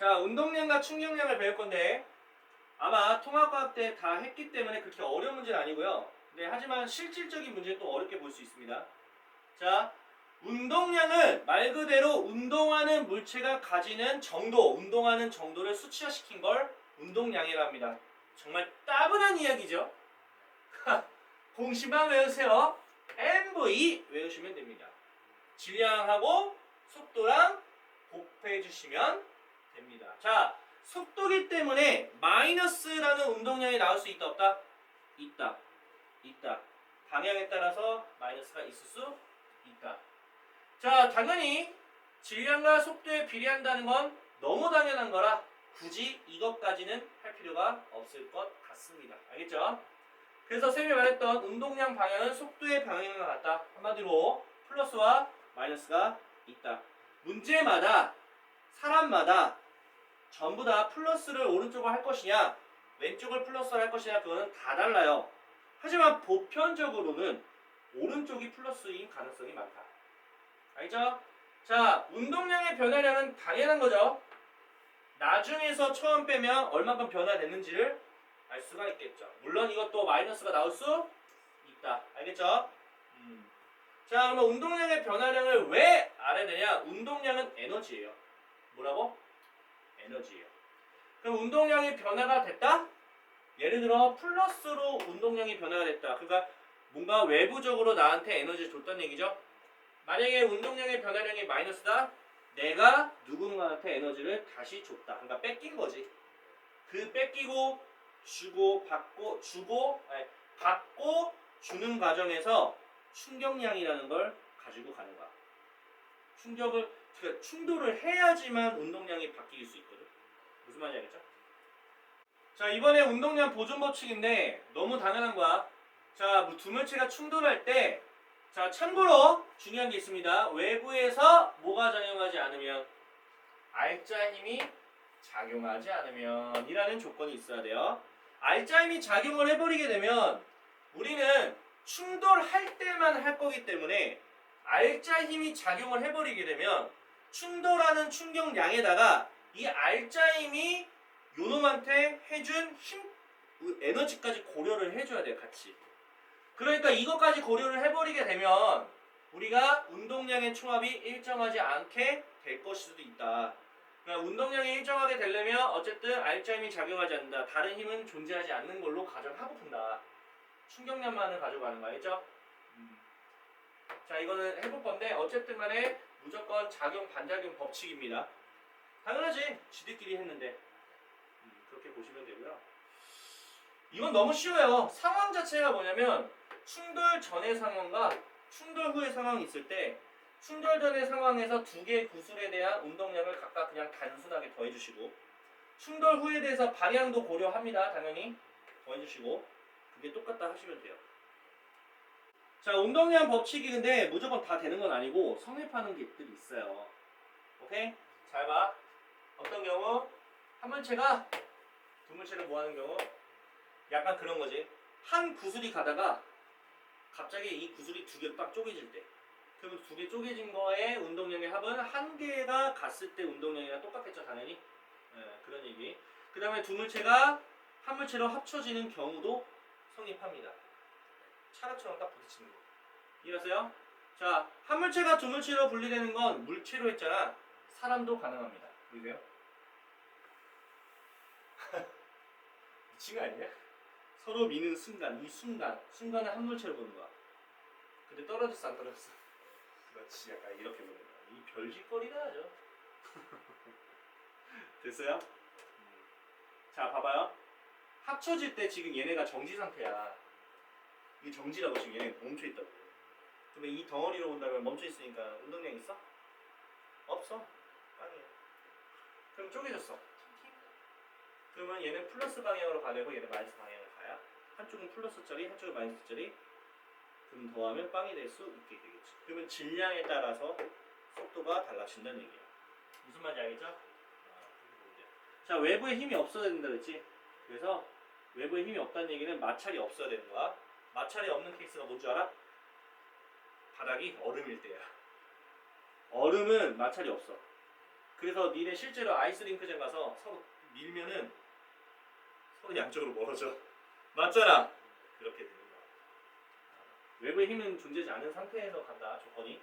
자, 운동량과 충격량을 배울 건데 아마 통합과학 때 다 했기 때문에 그렇게 어려운 문제는 아니고요. 네, 하지만 실질적인 문제는 또 어렵게 볼 수 있습니다. 자, 운동량은 말 그대로 운동하는 물체가 가지는 정도, 운동하는 정도를 수치화시킨 걸 운동량이라고 합니다. 정말 따분한 이야기죠. 공식만 외우세요. MV 외우시면 됩니다. 질량하고 속도랑 곱해 주시면 됩니다. 자, 속도기 때문에 마이너스라는 운동량이 나올 수 있다 없다? 있다. 있다. 방향에 따라서 마이너스가 있을 수 있다. 자, 당연히 질량과 속도에 비례한다는 건 너무 당연한 거라 굳이 이것까지는 할 필요가 없을 것 같습니다. 알겠죠? 그래서 쌤이 말했던 운동량 방향은 속도의 방향과 같다. 한마디로 플러스와 마이너스가 있다. 문제마다 사람마다 전부 다 플러스를 오른쪽으로 할 것이냐 왼쪽을 플러스로 할 것이냐 그거는 다 달라요. 하지만 보편적으로는 오른쪽이 플러스인 가능성이 많다. 알죠? 자, 운동량의 변화량은 당연한 거죠. 나중에서 처음 빼면 얼마큼 변화됐는지를 알 수가 있겠죠. 물론 이것도 마이너스가 나올 수 있다. 알겠죠? 자, 그러면 운동량의 변화량을 왜 알아야 되냐? 운동량은 에너지예요. 뭐라고? 에너지예요. 그럼 운동량이 변화가 됐다? 예를 들어 플러스로 운동량이 변화가 됐다. 그러니까 뭔가 외부적으로 나한테 에너지를 줬다는 얘기죠. 만약에 운동량의 변화량이 마이너스다? 내가 누군가한테 에너지를 다시 줬다. 그러니까 뺏긴 거지. 그 뺏기고 주고 받고 받고 주는 과정에서 충격량이라는 걸 가지고 가는 거야. 그러니까 충돌을 해야지만 운동량이 바뀔 수 있거든. 무슨 말인지 알겠죠? 자, 이번에 운동량 보존 법칙인데 너무 당연한 거야. 자, 두물체가 충돌할 때 자, 참고로 중요한 게 있습니다. 외부에서 뭐가 작용하지 않으면 알짜 힘이 작용하지 않으면 이라는 조건이 있어야 돼요. 알짜 힘이 작용을 해버리게 되면 우리는 충돌할 때만 할 거기 때문에 알짜 힘이 작용을 해버리게 되면 충돌하는 충격량에다가 이 알짜 힘이 요놈한테 해준 힘, 에너지까지 고려를 해줘야 돼요. 같이. 그러니까 이것까지 고려를 해버리게 되면 우리가 운동량의 총합이 일정하지 않게 될 것일 수도 있다. 그러니까 운동량이 일정하게 되려면 어쨌든 알짜 힘이 작용하지 않는다. 다른 힘은 존재하지 않는 걸로 가정하고 푼다. 충격량만을 가져가는 거 알죠? 자, 이거는 해볼 건데 어쨌든 간에 무조건 작용 반작용 법칙입니다. 당연하지. 지들끼리 했는데 그렇게 보시면 되고요. 이건 너무 쉬워요. 상황 자체가 뭐냐면 충돌 전의 상황과 충돌 후의 상황이 있을 때 충돌 전의 상황에서 두 개의 구슬에 대한 운동량을 각각 그냥 단순하게 더해주시고 충돌 후에 대해서 방향도 고려합니다. 당연히 더해주시고 그게 똑같다 하시면 돼요. 자, 운동량 법칙이 근데 무조건 다 되는 건 아니고 성립하는 것들이 있어요. 오케이? 잘 봐. 어떤 경우 한 물체가 두 물체를 모아하는 경우 약간 그런 거지. 한 구슬이 가다가 갑자기 이 구슬이 두 개로 딱 쪼개질 때 그러면 두 개 쪼개진 거의 운동량의 합은 한 개가 갔을 때 운동량이랑 똑같겠죠. 당연히. 그런 얘기. 그 다음에 두 물체가 한 물체로 합쳐지는 경우도 성립합니다. 차량처럼 딱 부딪히는 거. 이해하세요? 자, 한 물체가 두 물체로 분리되는 건 물체로 했잖아. 사람도 가능합니다. 보이세요? 미친 거 아니냐? 서로 미는 순간, 이 순간을 한 물체로 보는 거야. 근데 떨어졌어, 안 떨어졌어? 그렇지, 약간 이렇게 보는 거야. 이 별짓거리다 하죠. 됐어요? 자, 봐봐요. 합쳐질 때 지금 얘네가 정지 상태야. 이게 정지라고 지금 얘네 멈춰 있다고. 그러면 이 덩어리로 본다면 멈춰 있으니까 운동량 있어? 없어. 빵이야. 그럼 쪼개졌어. 그러면 얘는 플러스 방향으로 가되고 얘는 마이너스 방향으로 가야 한쪽은 플러스짜리 한쪽은 마이너스짜리 그럼 더하면 빵이 될 수 있게 되겠지. 그러면 질량에 따라서 속도가 달라진다는 얘기야. 무슨 말인지 알겠죠? 자, 외부에 힘이 없어야 된다 그랬지? 그래서 외부에 힘이 없다는 얘기는 마찰이 없어야 되는 거야. 마찰이 없는 케이스가 뭔 줄 알아? 바닥이 얼음일 때야. 얼음은 마찰이 없어. 그래서 니네 실제로 아이스링크장 가서 서로 밀면은 서로 양쪽으로 멀어져. 맞잖아. 그렇게 되는 거야. 외부의 힘은 존재하지 않은 상태에서 간다. 조건이.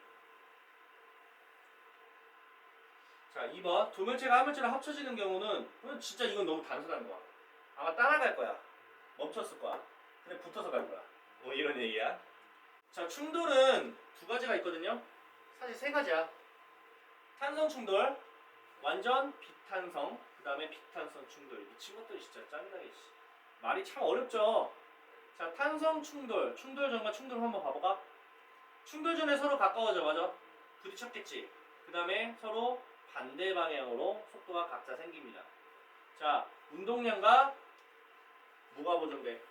자, 2번. 두 물체가 한 물체랑 합쳐지는 경우는 진짜 이건 너무 단순한 거야. 아마 따라갈 거야. 멈췄을 거야. 근데 붙어서 갈 거야. 뭐 이런 얘기야. 자, 충돌은 두 가지가 있거든요. 사실 세 가지야. 탄성 충돌, 완전 비탄성, 그 다음에 비탄성 충돌. 미친 것들이 진짜 짜증나게. 말이 참 어렵죠. 자, 탄성 충돌, 충돌 전과 충돌 후 한번 봐볼까? 충돌 전에 서로 가까워져, 맞아? 부딪혔겠지. 그 다음에 서로 반대 방향으로 속도가 각자 생깁니다. 자, 운동량과 뭐가 보존돼?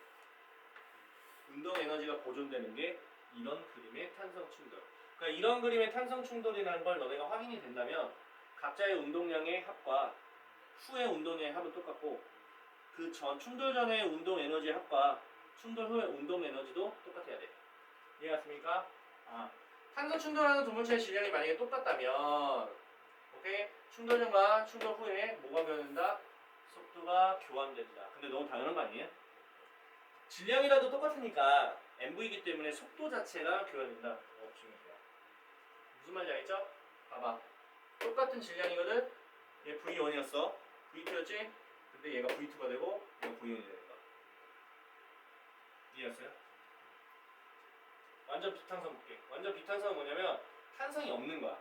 운동 에너지가 보존되는 게 이런 그림의 탄성 충돌. 그러니까 이런 그림의 탄성 충돌이라는 걸 너네가 확인이 된다면 각자의 운동량의 합과 후의 운동량의 합은 똑같고 그 전 충돌 전의 운동 에너지의 합과 충돌 후의 운동 에너지도 똑같아야 돼. 이해갔습니까? 탄성 충돌하는 두 물체의 질량이 만약에 똑같다면 오케이? 충돌 전과 충돌 후에 뭐가 변한다? 속도가 교환된다. 근데 너무 당연한 거 아니에요? 질량이라도 똑같으니까 MV이기 때문에 속도 자체가 교환된다. 무슨 말인지 알겠죠? 봐봐. 똑같은 질량이거든? 얘 V1이었어. V2였지? 근데 얘가 V2가 되고 얘가 V1이 되는 거야. 이해했어요? 완전 비탄성 볼게. 완전 비탄성은 뭐냐면 탄성이 없는 거야.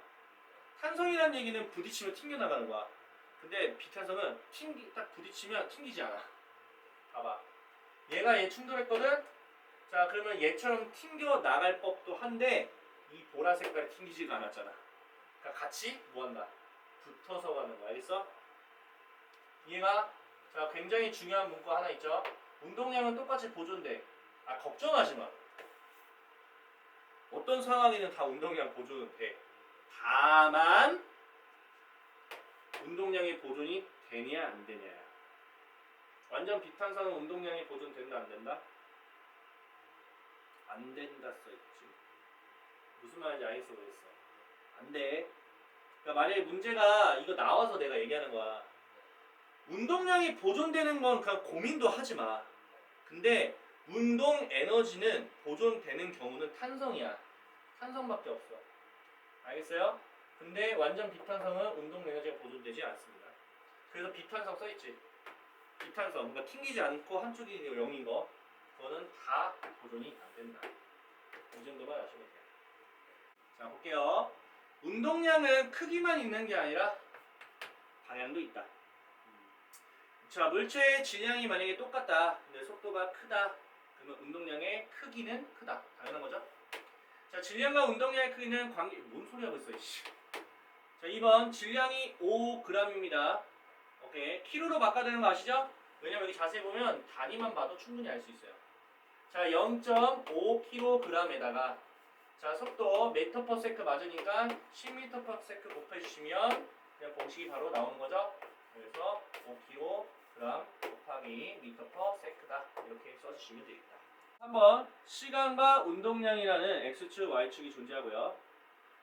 탄성이라는 얘기는 부딪히면 튕겨나가는 거야. 근데 비탄성은 딱 부딪히면 튕기지 않아. 봐봐. 얘가 얘 충돌했거든? 자, 그러면 얘처럼 튕겨나갈 법도 한데 이 보라 색깔이 튕기지가 않았잖아. 그러니까 같이 뭐한다? 붙어서 가는 거야. 알겠어? 이해가? 자, 굉장히 중요한 문구 하나 있죠? 운동량은 똑같이 보존돼. 걱정하지 마. 어떤 상황에는 다 운동량 보존은 돼. 다만 운동량의 보존이 되냐 안 되냐야. 완전 비탄성은 운동량이 보존된다 안 된다? 안 된다 써있지. 무슨 말인지 알겠어 그랬어. 안 돼. 그러니까 만약에 문제가 이거 나와서 내가 얘기하는 거야. 운동량이 보존되는 건 그냥 고민도 하지 마. 근데 운동 에너지는 보존되는 경우는 탄성이야. 탄성밖에 없어. 알겠어요? 근데 완전 비탄성은 운동 에너지가 보존되지 않습니다. 그래서 비탄성 써있지. 비탄성, 그러니까 튕기지 않고 한쪽이 0인 거, 그거는 다 보존이 안 된다. 이 정도만 아시면 돼요. 자, 볼게요. 운동량은 크기만 있는 게 아니라 방향도 있다. 자, 물체의 질량이 만약에 똑같다. 근데 속도가 크다. 그러면 운동량의 크기는 크다. 당연한 거죠? 자, 질량과 운동량의 크기는 관계, 뭔 소리 하고 있어, 이씨. 자, 2번 질량이 5g입니다. 오케이. 키로로 바꿔야 되는 거 아시죠? 왜냐면 여기 자세히 보면 단위만 봐도 충분히 알 수 있어요. 자, 0.5kg에다가 자, 속도 m/s 맞으니까 10m/s 곱해주시면 그냥 공식이 바로 나오는 거죠. 그래서 5kg 곱하기 m/s다. 이렇게 써주시면 되겠다. 3번 시간과 운동량이라는 x축, y축이 존재하고요.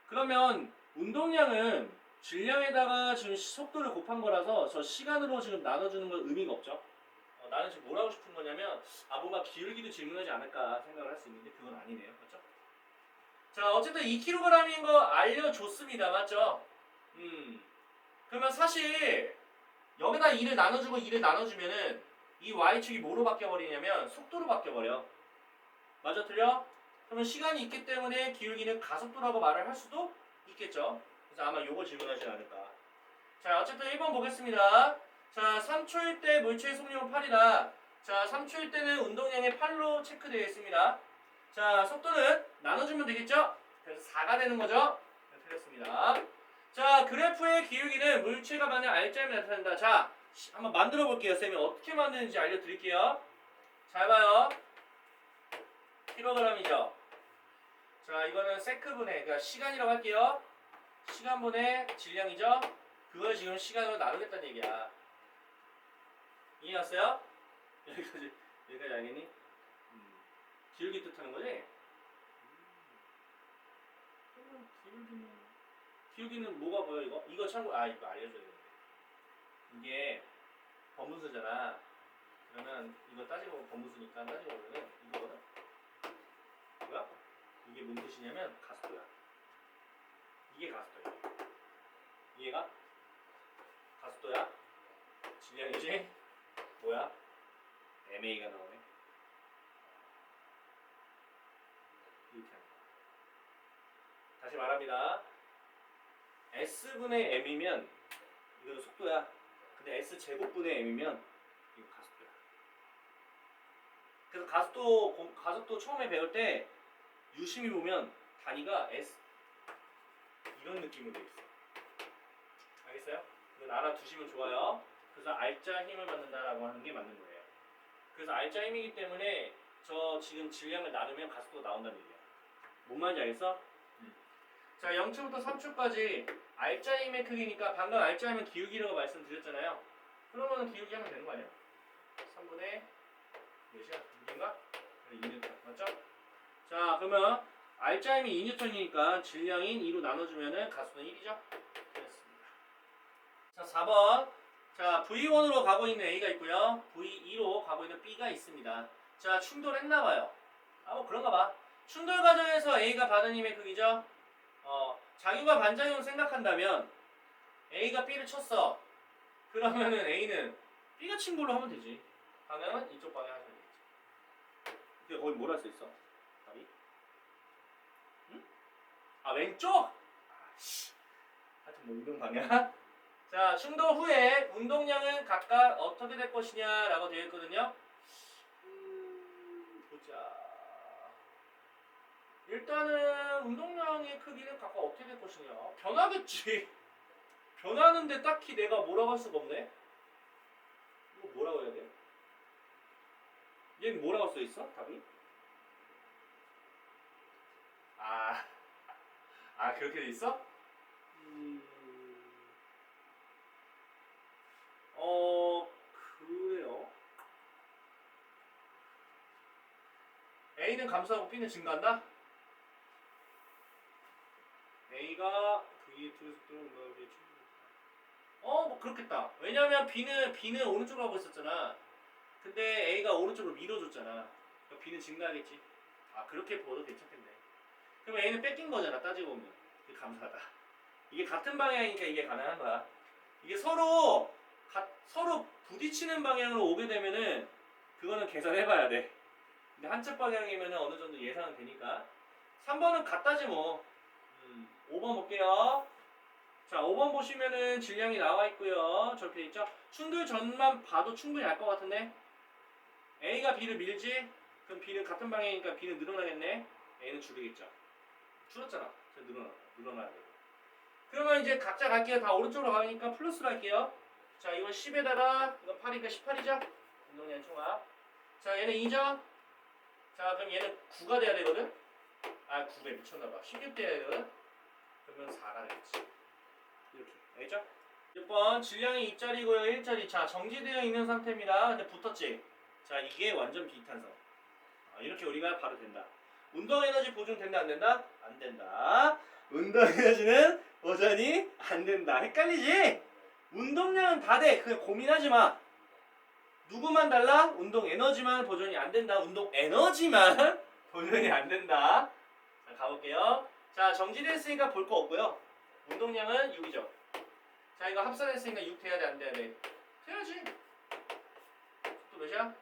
그러면 운동량은 질량에다가 지금 속도를 곱한 거라서 저 시간으로 지금 나눠주는 건 의미가 없죠. 나는 지금 뭘 하고 싶은 거냐면 뭔가 기울기도 질문하지 않을까 생각을 할 수 있는데 그건 아니네요. 그렇죠? 자, 어쨌든 2kg인 거 알려줬습니다. 맞죠? 그러면 사실 여기다 2를 나눠주고 2를 나눠주면은 이 y축이 뭐로 바뀌어버리냐면 속도로 바뀌어버려. 맞아, 틀려? 그러면 시간이 있기 때문에 기울기는 가속도라고 말을 할 수도 있겠죠. 그래서 아마 요걸 질문하지 않을까. 자, 어쨌든 1번 보겠습니다. 자, 3초일 때 물체의 속력은 8이다. 자, 3초일 때는 운동량이 8로 체크되어 있습니다. 자, 속도는 나눠주면 되겠죠? 그래서 4가 되는 거죠? 네, 틀렸습니다. 자, 그래프의 기울기는 물체가 만약 R자임에 나타난다. 자, 한번 만들어 볼게요. 쌤이 어떻게 만드는지 알려드릴게요. 잘 봐요. 킬로그램이죠. 자, 이거는 세크분의, 그러니까 시간이라고 할게요. 시간분의 질량이죠. 그걸 지금 시간으로 나누겠다는 얘기야. 이해갔어요? 여기까지 알겠니? 기울기 뜻하는 거지? 기울기는 뭐가 보여 이거? 이거 참고 이거 알려줘야 되는데 이게 번분수잖아. 그러면 이거 따지고 보면 번분수니까 따지고 보면은 이거거든. 뭐야? 이게 뭔 뜻이냐면 가속도야. 이게 가속도야. 이해가? 가속도야. 질량이지? 뭐야? MA가 나오네. 이렇게 하는 거야. 다시 말합니다. S분의 M이면 이거는 속도야. 근데 S제곱분의 M이면 이거 가속도야. 그래서 가속도 처음에 배울 때 유심히 보면 단위가 S 이런 느낌으로 돼 있어. 알겠어요? 이건 알아두시면 좋아요. 그래서 R자 힘을 받는다라고 하는 게 맞는 거예요. 그래서 R자 힘이기 때문에 저 지금 질량을 나누면 가속도가 나온다는 얘기야. 뭔 말인지 알겠어? 자, 0초부터 3초까지 R자 힘의 크기니까 방금 R자 힘은 기울기라고 말씀드렸잖아요. 그러면 기울기 하면 되는 거 아니야? 3분의 몇이야? 6인가? 2N 맞죠? 자, 그러면 R자 힘이 2N이니까 질량인 2로 나눠주면은 가속도는 1이죠? 됐습니다. 자, 4번. 자, V1으로 가고 있는 A가 있고요. V2로 가고 있는 B가 있습니다. 자, 충돌했나봐요. 뭐 그런가 봐. 충돌 과정에서 A가 받은 힘의 크기죠? 작용과 반작용 생각한다면 A가 B를 쳤어. 그러면은 A는 B가 친 걸로 하면 되지. 방향은 이쪽 방향 하면 되지. 근데 거기 뭐라 써 있어? 답이? 응? 왼쪽? 하여튼 뭐 이런 방향. 자, 충돌 후에 운동량은 각각 어떻게 될 것이냐 라고 되어 있거든요. 보자. 일단은 운동량의 크기는 각각 어떻게 될 것이냐. 변하겠지. 변하는데 딱히 내가 뭐라고 할 수가 없네. 이거 뭐라고 해야 돼? 얘는 뭐라고 써 있어? 답이? 그렇게 돼 있어? 그래요. A는 감소하고 B는 증가한다? A가 V의 두 속도로 응답에 뭐 그렇겠다. 왜냐면 B는 오른쪽으로 가고 있었잖아. 근데 A가 오른쪽으로 밀어줬잖아. 그러니까 B는 증가하겠지. 그렇게 보도 괜찮겠네. 그럼 A는 뺏긴 거잖아. 따지고 보면. 이게 감사하다. 이게 같은 방향이니까 이게 가능한 거야. 이게 서로 부딪히는 방향으로 오게 되면은 그거는 계산해봐야 돼. 근데 한쪽 방향이면은 어느 정도 예상은 되니까. 3번은 같다지 뭐. 5번 볼게요. 자, 5번 보시면은 질량이 나와 있고요. 적혀 있죠. 충돌 전만 봐도 충분히 알 것 같은데. A가 B를 밀지? 그럼 B는 같은 방향이니까 B는 늘어나겠네. A는 줄이겠죠. 줄었잖아. 늘어나야 돼. 그러면 이제 각자 갈게요. 다 오른쪽으로 가니까 플러스로 할게요. 자, 이건 10에다가 이건 8이니까 18이죠? 운동량 총합. 자, 얘는 2죠? 자, 그럼 얘는 9가 돼야 되거든? 9배 미쳤나봐. 16 돼야 되거든? 그러면 4가 되겠지. 이렇게. 알겠죠? 6번 질량이 2짜리고요. 1짜리. 자, 정지되어 있는 상태입니다. 근데 붙었지? 자, 이게 완전 비탄성. 이렇게 우리가 바로 된다. 운동 에너지 보존된다 안 된다? 안 된다. 운동 에너지는 보존이 안 된다. 헷갈리지? 운동량은 다 돼. 그냥 고민하지 마. 누구만 달라? 운동 에너지만 보존이 안 된다. 운동 에너지만 보존이 안 된다. 자, 가볼게요. 자, 정지됐으니까 볼 거 없고요. 운동량은 6이죠. 자, 이거 합산했으니까 6 돼야 돼, 안 돼야 돼? 돼야지. 또 몇이야?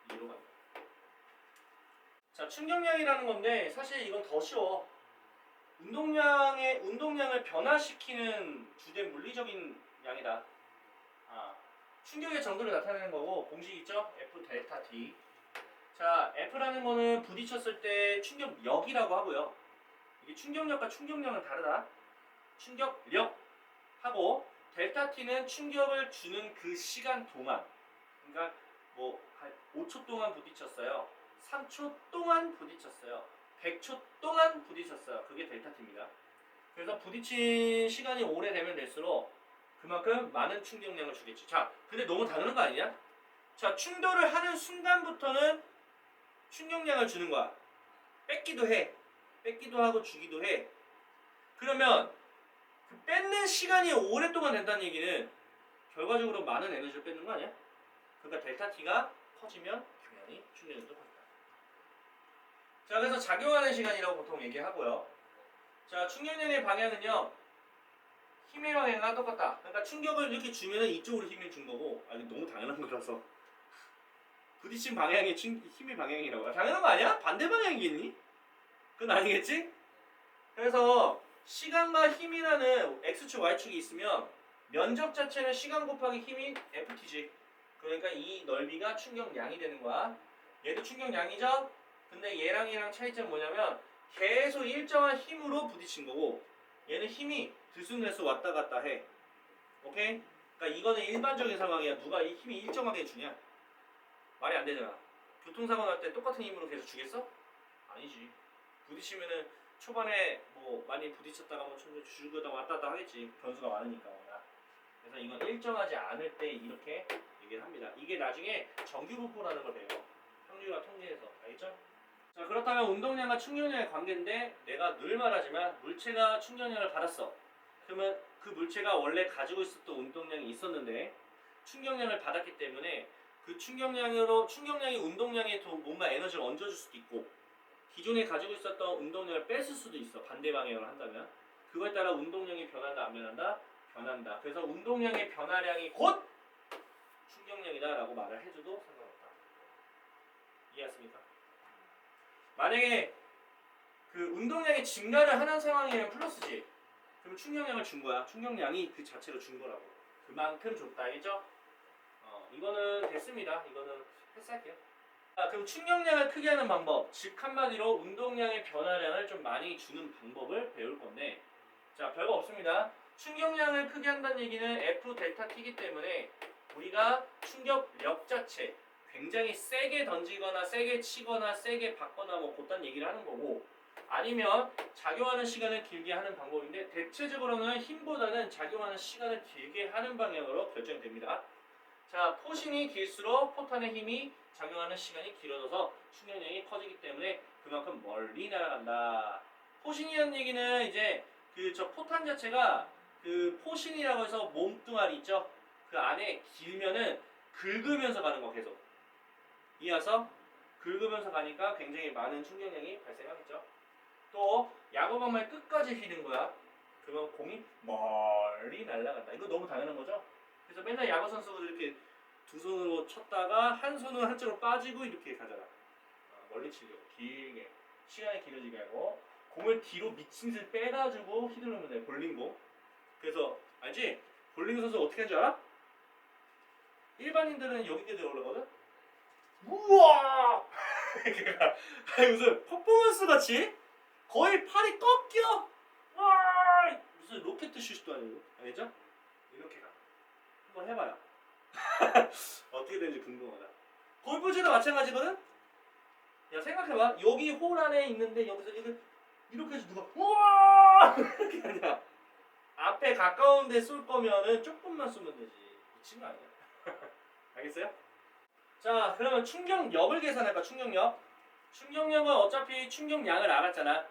2로 간다. 자, 충격량이라는 건데 사실 이건 더 쉬워. 운동량을 변화시키는 주된 물리적인 양이다. 충격의 정도를 나타내는 거고 공식 있죠? F 델타 T. 자, F라는 거는 부딪혔을 때 충격력이라고 하고요. 이게 충격력과 충격량은 다르다. 충격력 하고 델타 T는 충격을 주는 그 시간 동안. 그러니까 뭐 한 5초 동안 부딪혔어요. 3초 동안 부딪혔어요. 100초 동안 부딪혔어요. 그게 델타 T입니다. 그래서 부딪힌 시간이 오래되면 될수록 그만큼 많은 충격량을 주겠지. 자, 근데 너무 다르는 거 아니냐? 자, 충돌을 하는 순간부터는 충격량을 주는 거야. 뺏기도 해. 뺏기도 하고 주기도 해. 그러면 그 뺏는 시간이 오랫동안 된다는 얘기는 결과적으로 많은 에너지를 뺏는 거 아니야? 그러니까 델타 T가 커지면 당연히 충격력도 커진다. 자, 그래서 작용하는 시간이라고 보통 얘기하고요. 자, 충격력의 방향은요. 힘의 방향과 똑같다. 그러니까 충격을 이렇게 주면은 이쪽으로 힘을 준 거고, 아니 너무 당연한 거라서 부딪힌 방향이 힘의 방향이라고. 당연한 거 아니야? 반대 방향이겠니? 그건 아니겠지? 그래서 시간과 힘이라는 x축, y축이 있으면 면적 자체는 시간 곱하기 힘이 ft지. 그러니까 이 넓이가 충격량이 되는 거야. 얘도 충격량이죠? 근데 얘랑 차이점은 뭐냐면 계속 일정한 힘으로 부딪힌 거고 얘는 힘이 들쑥날쑥 왔다 갔다 해. 오케이? 그러니까 이거는 일반적인 상황이야. 누가 이 힘이 일정하게 주냐? 말이 안 되잖아. 교통사고 날 때 똑같은 힘으로 계속 주겠어? 아니지. 부딪히면은 초반에 뭐 많이 부딪혔다가 뭐 주고다 왔다 갔다 하겠지. 변수가 많으니까. 그래서 이건 일정하지 않을 때 이렇게 얘기를 합니다. 이게 나중에 정규분포라는 걸 배워. 평균과 통계에서. 알겠죠? 자, 그렇다면 운동량과 충격량의 관계인데 내가 늘 말하지만 물체가 충격량을 받았어. 그러면 그 물체가 원래 가지고 있었던 운동량이 있었는데 충격량을 받았기 때문에 그 충격량이 운동량에 뭔가 에너지를 얹어줄 수도 있고 기존에 가지고 있었던 운동량을 뺐을 수도 있어. 반대 방향으로 한다면 그거에 따라 운동량이 변한다 안 변한다? 변한다. 그래서 운동량의 변화량이 곧 충격량이다 라고 말을 해줘도 상관없다. 이해했습니까? 만약에 그 운동량의 증가를 하는 상황이면 플러스지. 그럼 충격량을 준 거야. 충격량이 그 자체로 준 거라고. 그만큼 줬다. 알겠죠? 이거는 됐습니다. 이거는 패스할게요. 그럼 충격량을 크게 하는 방법, 즉 한마디로 운동량의 변화량을 좀 많이 주는 방법을 배울 건데, 자, 별거 없습니다. 충격량을 크게 한다는 얘기는 F 델타 T이기 때문에 우리가 충격력 자체 굉장히 세게 던지거나 세게 치거나 세게 받거나 뭐 그딴 얘기를 하는 거고, 아니면 작용하는 시간을 길게 하는 방법인데 대체적으로는 힘보다는 작용하는 시간을 길게 하는 방향으로 결정이 됩니다. 자, 포신이 길수록 포탄의 힘이 작용하는 시간이 길어져서 충격량이 커지기 때문에 그만큼 멀리 날아간다. 포신이라는 얘기는 이제 그 저 포탄 자체가 그 포신이라고 해서 몸뚱아리 있죠? 그 안에 길면은 긁으면서 가는 거 계속. 이어서 긁으면서 가니까 굉장히 많은 충격량이 발생하겠죠. 또 야구방망이 끝까지 휘는 거야. 그러면 공이 멀리 날아간다. 이거 너무 당연한 거죠? 그래서 맨날 야구 선수들 이렇게 두 손으로 쳤다가 한 손은 한쪽으로 빠지고 이렇게 가잖아. 멀리 치려고 길게 시간이 길어지게 하고 공을 뒤로 미친 듯이 빼가지고 휘두르면 돼. 볼링공. 그래서 알지? 볼링 선수 어떻게 하는 줄 알아? 일반인들은 여기까지 올라가거든? 우와! 무슨 퍼포먼스 같이 거의 팔이 꺾여! 와! 무슨 로켓 슛도 아니고. 알겠죠? 이렇게 가. 한번 해봐요. 어떻게 되는지 궁금하다. 골프채도 마찬가지거든? 야, 생각해봐. 여기 홀 안에 있는데 여기서 이렇게 해서 누가 우와! 이렇게 하냐. 앞에 가까운 데 쏠 거면은 조금만 쏘면 되지. 미친 거 아니야? 알겠어요? 자, 그러면 충격력을 계산할까? 충격력. 충격력은 어차피 충격량을 알았잖아.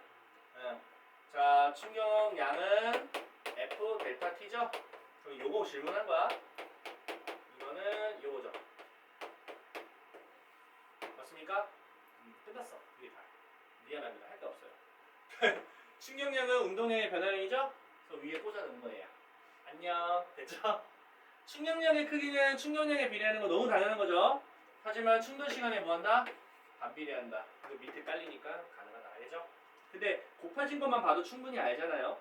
자, 충격량은 F 델타 T죠? 그럼 요거 질문한 거야. 이거는 요거죠. 맞습니까? 끝났어. 이게 다. 미안합니다. 할 게 없어요. 충격량은 운동량의 변화량이죠? 그래서 위에 꽂아놓은 거예요. 안녕. 됐죠? 충격량의 크기는 충격량에 비례하는 거 너무 당연한 거죠? 하지만 충돌 시간에 뭐한다? 반비례한다. 이거 밑에 깔리니까 가능하다. 알겠죠? 근데 곱해진 것만 봐도 충분히 알잖아요.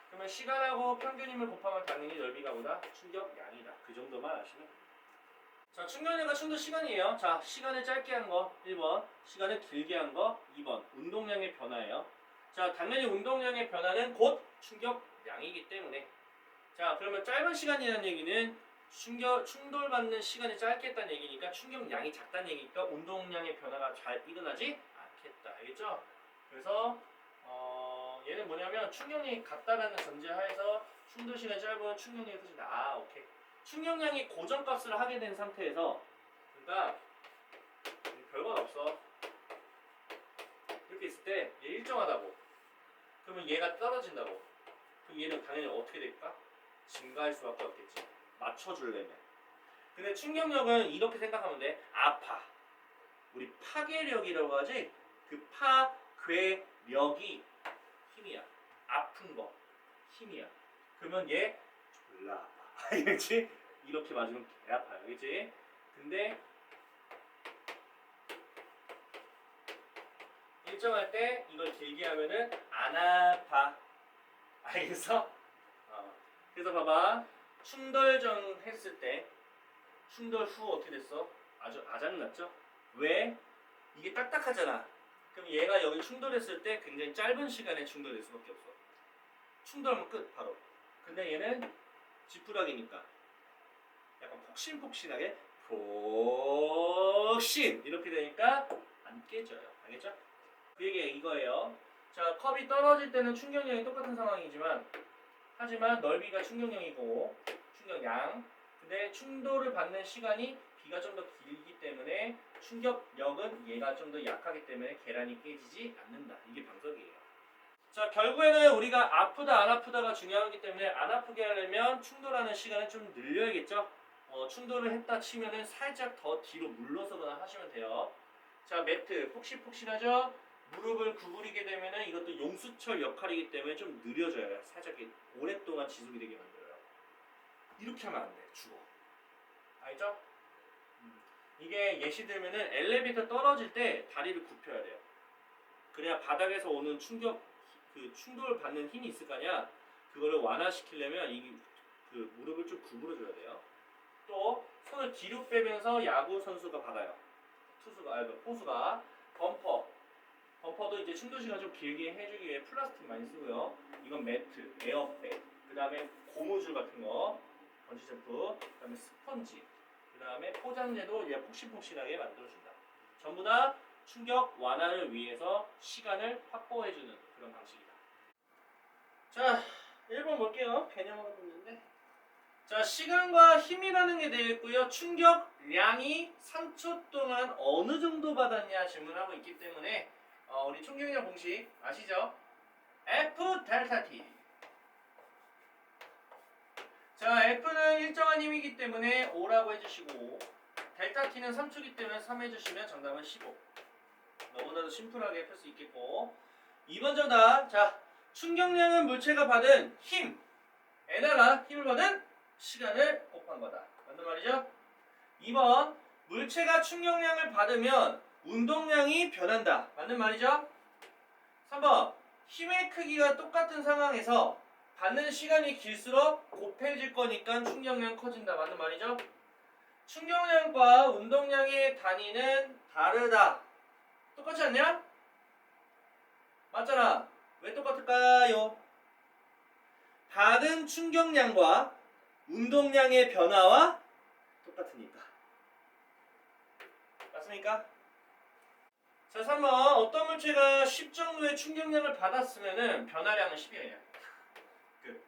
그러면 시간하고 평균임을 곱하면 당연히 넓이가 보다 충격량이다. 그 정도만 아시면 됩니다. 자, 충격량과 충돌 시간이에요. 자, 시간을 짧게 한 거 1번, 시간을 길게 한 거 2번. 운동량의 변화예요. 자, 당연히 운동량의 변화는 곧 충격량이기 때문에. 자, 그러면 짧은 시간이라는 얘기는 충돌받는 시간이 짧겠다는 얘기니까 충격량이 작다는 얘기니까 운동량의 변화가 잘 일어나지 않겠다. 알겠죠? 그래서 얘는 뭐냐면 충격량이 같다라는 전제하에서 충돌 시간이 짧으면 충격량이 커진다. 오케이. 충격량이 고정값을 하게 된 상태에서 그러니까 별건 없어. 이렇게 있을 때 얘 일정하다고. 그러면 얘가 떨어진다고. 그럼 얘는 당연히 어떻게 될까? 증가할 수밖에 없겠지. 맞춰주려면. 근데 충격력은 이렇게 생각하면 돼. 아파. 우리 파괴력이라고 하지. 그 파괴력이 힘이야. 아픈 거 힘이야. 그러면 얘 졸라 아파. 알겠지? 이렇게 맞으면 개 아파요. 알겠지? 근데 일정할 때 이걸 길게 하면은 안 아파. 알겠어? 그래서 봐봐. 충돌전 했을 때 충돌 후 어떻게 됐어? 아주 아작났죠? 왜? 이게 딱딱하잖아. 그럼 얘가 여기 충돌했을 때 굉장히 짧은 시간에 충돌될 수밖에 없어. 충돌하면 끝 바로. 근데 얘는 지푸라기니까 약간 폭신폭신하게 폭신 이렇게 되니까 안 깨져요. 알겠죠? 그 얘기가 이거예요. 자, 컵이 떨어질 때는 충격량이 똑같은 상황이지만 하지만 넓이가 충격량이고 충격량. 근데 충돌을 받는 시간이 B가 좀 더 길기 때문에 충격력은 얘가 좀 더 약하기 때문에 계란이 깨지지 않는다. 이게 방석이에요. 자, 결국에는 우리가 아프다 안 아프다가 중요하기 때문에 안 아프게 하려면 충돌하는 시간을 좀 늘려야겠죠. 충돌을 했다 치면은 살짝 더 뒤로 물러서거나 하시면 돼요. 자, 매트 폭신폭신하죠. 무릎을 구부리게 되면은 이것도 용수철 역할이기 때문에 좀 느려져요. 살짝 오랫동안 지속이 되게 만들어요. 이렇게 하면 안 돼. 죽어. 알죠? 이게 예시 들면은 엘리베이터 떨어질 때 다리를 굽혀야 돼요. 그래야 바닥에서 오는 그 충돌 받는 힘이 있을 거 아니야. 그거를 완화시키려면 그 무릎을 좀 구부려 줘야 돼요. 또 손을 뒤로 빼면서 야구 선수가 받아요. 포수가 범퍼도 이제 충돌 시간 좀 길게 해주기 위해 플라스틱 많이 쓰고요. 이건 매트, 에어백, 그 다음에 고무줄 같은 거, 번지점프, 그 다음에 스펀지, 그 다음에 포장재도 얘 폭신폭신하게 만들어준다. 전부 다 충격 완화를 위해서 시간을 확보해주는 그런 방식이다. 자, 1번 볼게요. 개념화가 있는데. 자, 시간과 힘이라는 게 되겠고요. 충격량이 3초 동안 어느 정도 받았냐 질문하고 있기 때문에 우리 충격량 공식 아시죠? F 델타 T. 자, F는 일정한 힘이기 때문에 5라고 해주시고 델타 T는 3초이기 때문에 3 해주시면 정답은 15. 너무나도 심플하게 풀 수 있겠고 2번 정답. 자, 충격량은 물체가 받은 힘에다가 힘을 받은 시간을 곱한 거다. 맞는 말이죠? 2번 물체가 충격량을 받으면 운동량이 변한다. 맞는 말이죠? 3번 힘의 크기가 똑같은 상황에서 받는 시간이 길수록 곱해질 거니까 충격량 커진다. 맞는 말이죠? 충격량과 운동량의 단위는 다르다. 똑같지 않냐? 맞잖아. 왜 똑같을까요? 받은 충격량과 운동량의 변화와 똑같으니까. 맞습니까? 자, 3번 어떤 물체가 10 정도의 충격량을 받았으면은 변화량은 10이에요. 끝.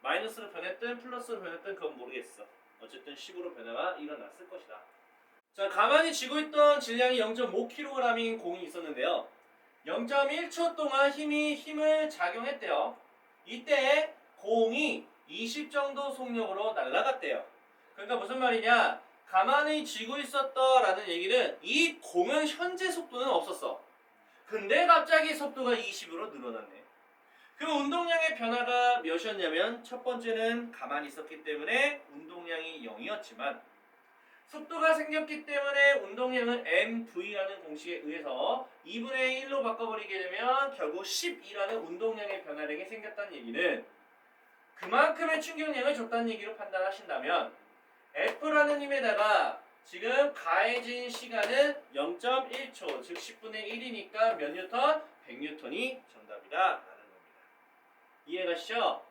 마이너스로 변했든 플러스로 변했든 그건 모르겠어. 어쨌든 10으로 변화가 일어났을 것이다. 자, 가만히 쥐고 있던 질량이 0.5kg인 공이 있었는데요. 0.1초 동안 힘을 작용했대요. 이때 공이 20 정도 속력으로 날아갔대요. 그러니까 무슨 말이냐? 가만히 쥐고 있었다라는 얘기는 이 공은 현재 속도는 없었어. 근데 갑자기 속도가 20으로 늘어났네. 그럼 운동량의 변화가 몇이었냐면 첫 번째는 가만히 있었기 때문에 운동량이 0이었지만 속도가 생겼기 때문에 운동량은 mv라는 공식에 의해서 2분의 1로 바꿔버리게 되면 결국 12라는 운동량의 변화량이 생겼다는 얘기는 그만큼의 충격량을 줬다는 얘기로 판단하신다면 F라는 힘에다가 지금 가해진 시간은 0.1초 즉 10분의 1이니까 몇 뉴턴? 100뉴턴이 정답이다 라는 겁니다. 이해가시죠?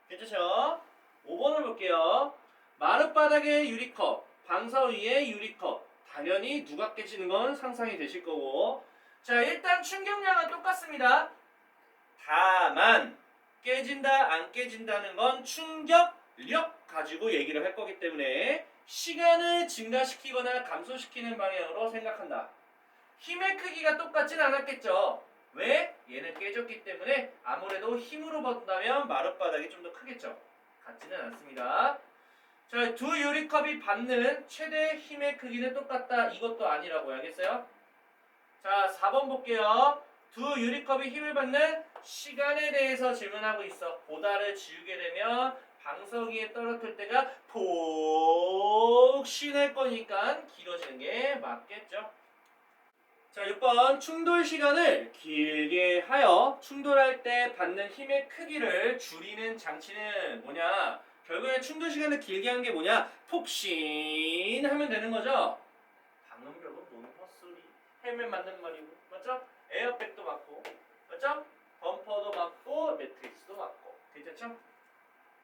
괜찮죠? 5번을 볼게요. 마룻바닥의 유리컵, 방사 위의 유리컵. 당연히 누가 깨지는 건 상상이 되실 거고. 자, 일단 충격량은 똑같습니다. 다만 깨진다 안 깨진다는 건 충격력 가지고 얘기를 할 거기 때문에 시간을 증가시키거나 감소시키는 방향으로 생각한다. 힘의 크기가 똑같진 않았겠죠. 왜? 얘는 깨졌기 때문에 아무래도 힘으로 본다면 마룻바닥이 좀 더 크겠죠. 같지는 않습니다. 자, 두 유리컵이 받는 최대 힘의 크기는 똑같다. 이것도 아니라고 알겠어요? 자, 4번 볼게요. 두 유리컵이 힘을 받는 시간에 대해서 질문하고 있어. 보다를 지우게 되면 방석위에 떨어뜨릴 때가 폭신할 거니까 길어지는 게 맞겠죠. 자, 6번 충돌 시간을 길게 하여 충돌할 때 받는 힘의 크기를 줄이는 장치는 뭐냐? 결국에 충돌 시간을 길게 하는 게 뭐냐? 폭신하면 되는 거죠. 방금 결국 뭔 헛소리? 헬멧 맞는 말이고, 맞죠? 에어백도 맞고, 맞죠? 범퍼도 맞고, 매트리스도 맞고, 괜찮죠?